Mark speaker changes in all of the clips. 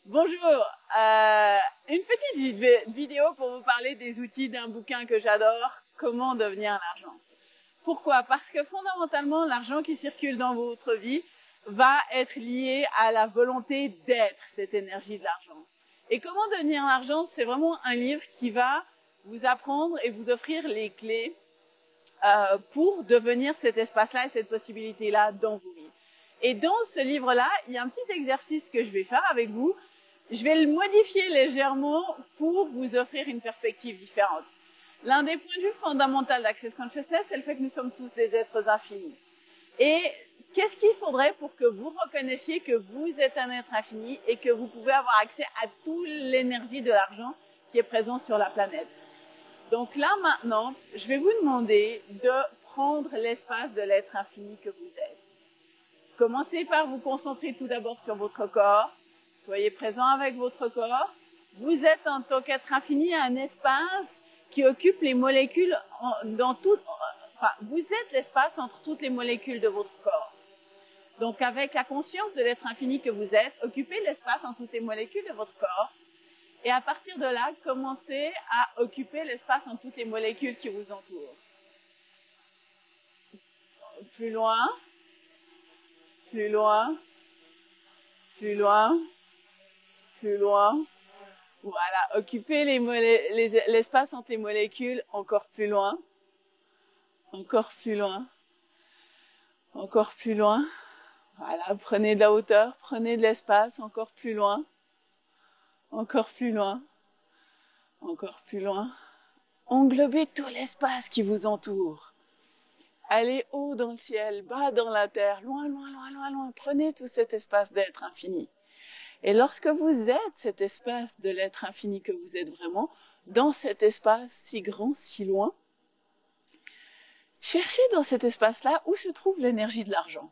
Speaker 1: Bonjour, une petite vidéo pour vous parler des outils d'un bouquin que j'adore, Comment devenir l'argent. Pourquoi? Parce que fondamentalement, l'argent qui circule dans votre vie va être lié à la volonté d'être cette énergie de l'argent. Et Comment devenir l'argent, c'est vraiment un livre qui va vous apprendre et vous offrir les clés pour devenir cet espace-là et cette possibilité-là dans vos vies. Et dans ce livre-là, il y a un petit exercice que je vais faire avec vous. Je vais le modifier légèrement pour vous offrir une perspective différente. L'un des points de vue fondamentaux d'Access Consciousness, c'est le fait que nous sommes tous des êtres infinis. Et qu'est-ce qu'il faudrait pour que vous reconnaissiez que vous êtes un être infini et que vous pouvez avoir accès à toute l'énergie de l'argent qui est présente sur la planète? Donc là, maintenant, je vais vous demander de prendre l'espace de l'être infini que vous êtes. Commencez par vous concentrer tout d'abord sur votre corps. Soyez présent avec votre corps. Vous êtes en tant qu'être infini un espace qui occupe les molécules dans tout. Enfin, vous êtes l'espace entre toutes les molécules de votre corps. Donc, avec la conscience de l'être infini que vous êtes, occupez l'espace entre toutes les molécules de votre corps. Et à partir de là, commencez à occuper l'espace entre toutes les molécules qui vous entourent. Plus loin, plus loin, plus loin, plus loin. Voilà, occupez l'espace entre les molécules encore plus loin, encore plus loin, encore plus loin. Voilà, prenez de la hauteur, prenez de l'espace, encore plus loin, encore plus loin, encore plus loin. Englobez tout l'espace qui vous entoure. Allez haut dans le ciel, bas dans la terre, loin, loin, loin, loin, loin. Prenez tout cet espace d'être infini. Et lorsque vous êtes cet espace de l'être infini que vous êtes vraiment, dans cet espace si grand, si loin, cherchez dans cet espace-là où se trouve l'énergie de l'argent.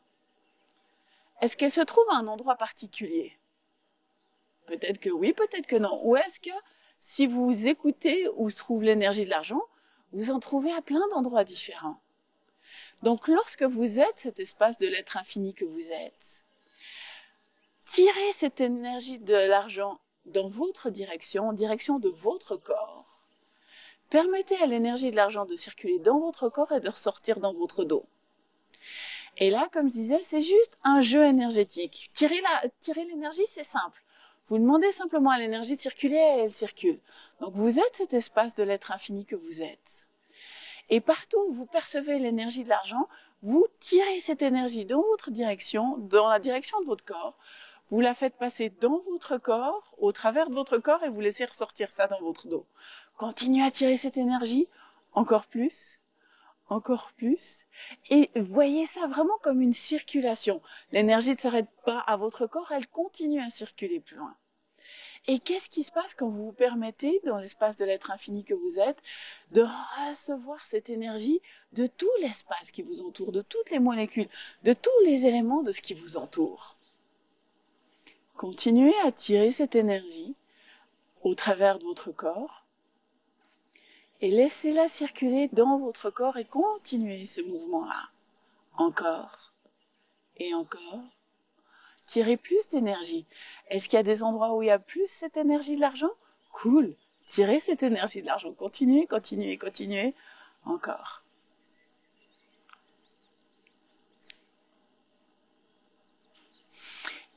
Speaker 1: Est-ce qu'elle se trouve à un endroit particulier? Peut-être que oui, peut-être que non. Ou est-ce que si vous écoutez où se trouve l'énergie de l'argent, vous en trouvez à plein d'endroits différents? Donc lorsque vous êtes cet espace de l'être infini que vous êtes, tirez cette énergie de l'argent dans votre direction, en direction de votre corps. Permettez à l'énergie de l'argent de circuler dans votre corps et de ressortir dans votre dos. Et là, comme je disais, c'est juste un jeu énergétique. Tirer l'énergie, c'est simple. Vous demandez simplement à l'énergie de circuler et elle circule. Donc vous êtes cet espace de l'être infini que vous êtes. Et partout où vous percevez l'énergie de l'argent, vous tirez cette énergie dans votre direction, dans la direction de votre corps. Vous la faites passer dans votre corps, au travers de votre corps, et vous laissez ressortir ça dans votre dos. Continuez à tirer cette énergie, encore plus, et voyez ça vraiment comme une circulation. L'énergie ne s'arrête pas à votre corps, elle continue à circuler plus loin. Et qu'est-ce qui se passe quand vous vous permettez, dans l'espace de l'être infini que vous êtes, de recevoir cette énergie de tout l'espace qui vous entoure, de toutes les molécules, de tous les éléments de ce qui vous entoure? Continuez à tirer cette énergie au travers de votre corps et laissez-la circuler dans votre corps et continuez ce mouvement-là. Encore et encore. Tirez plus d'énergie. Est-ce qu'il y a des endroits où il y a plus cette énergie de l'argent? Cool. Tirez cette énergie de l'argent. Continuez, continuez, continuez. Encore.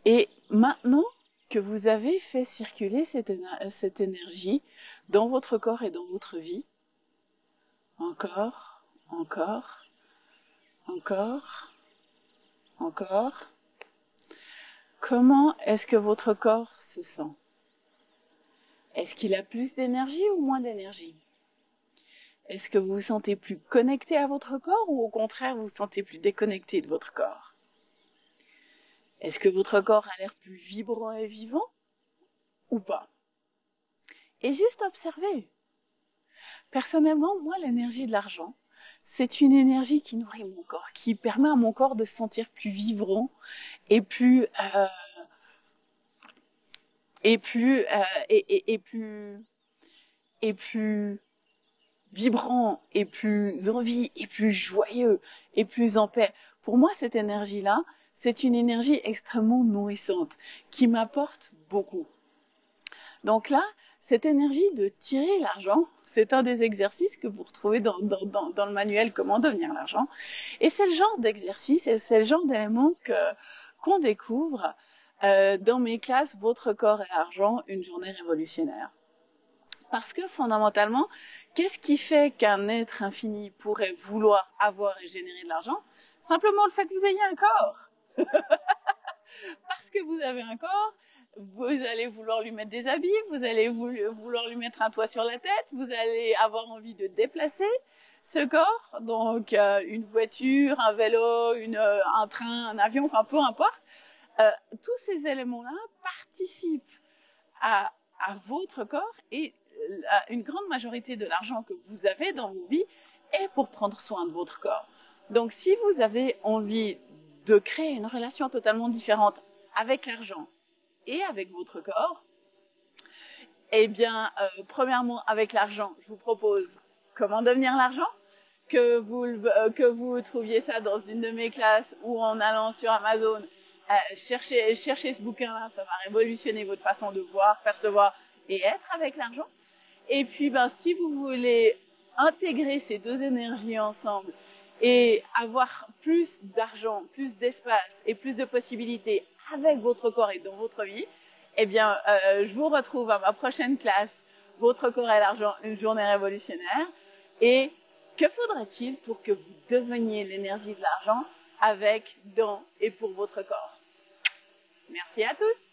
Speaker 1: Et maintenant que vous avez fait circuler cette énergie dans votre corps et dans votre vie, encore, encore, encore, encore. Comment est-ce que votre corps se sent? Est-ce qu'il a plus d'énergie ou moins d'énergie? Est-ce que vous vous sentez plus connecté à votre corps ou au contraire vous vous sentez plus déconnecté de votre corps? Est-ce que votre corps a l'air plus vibrant et vivant ou pas? Et juste observez. Personnellement, moi, l'énergie de l'argent, c'est une énergie qui nourrit mon corps, qui permet à mon corps de se sentir plus vibrant et plus vibrant et plus en vie et plus joyeux et plus en paix. Pour moi, cette énergie-là, c'est une énergie extrêmement nourrissante qui m'apporte beaucoup. Donc là, cette énergie de tirer l'argent, c'est un des exercices que vous retrouvez dans le manuel Comment devenir l'argent. Et c'est le genre d'exercice et c'est le genre d'élément qu'on découvre dans mes classes Votre corps et l'argent, une journée révolutionnaire. Parce que fondamentalement, qu'est-ce qui fait qu'un être infini pourrait vouloir avoir et générer de l'argent? Simplement le fait que vous ayez un corps. Parce que vous avez un corps, vous allez vouloir lui mettre des habits, vous allez vouloir lui mettre un toit sur la tête, vous allez avoir envie de déplacer ce corps, donc une voiture, un vélo, un train, un avion, enfin peu importe. Tous ces éléments-là participent à votre corps et une grande majorité de l'argent que vous avez dans vos vies est pour prendre soin de votre corps. Donc si vous avez envie de créer une relation totalement différente avec l'argent et avec votre corps, eh bien, premièrement, avec l'argent, je vous propose Comment devenir l'argent, que vous trouviez ça dans une de mes classes ou en allant sur Amazon. Cherchez ce bouquin-là, ça va révolutionner votre façon de voir, percevoir et être avec l'argent. Et puis, si vous voulez intégrer ces deux énergies ensemble et avoir plus d'argent, plus d'espace et plus de possibilités avec votre corps et dans votre vie, eh bien, je vous retrouve à ma prochaine classe, Votre corps et l'argent, une journée révolutionnaire. Et que faudrait-il pour que vous deveniez l'énergie de l'argent avec, dans et pour votre corps? Merci à tous!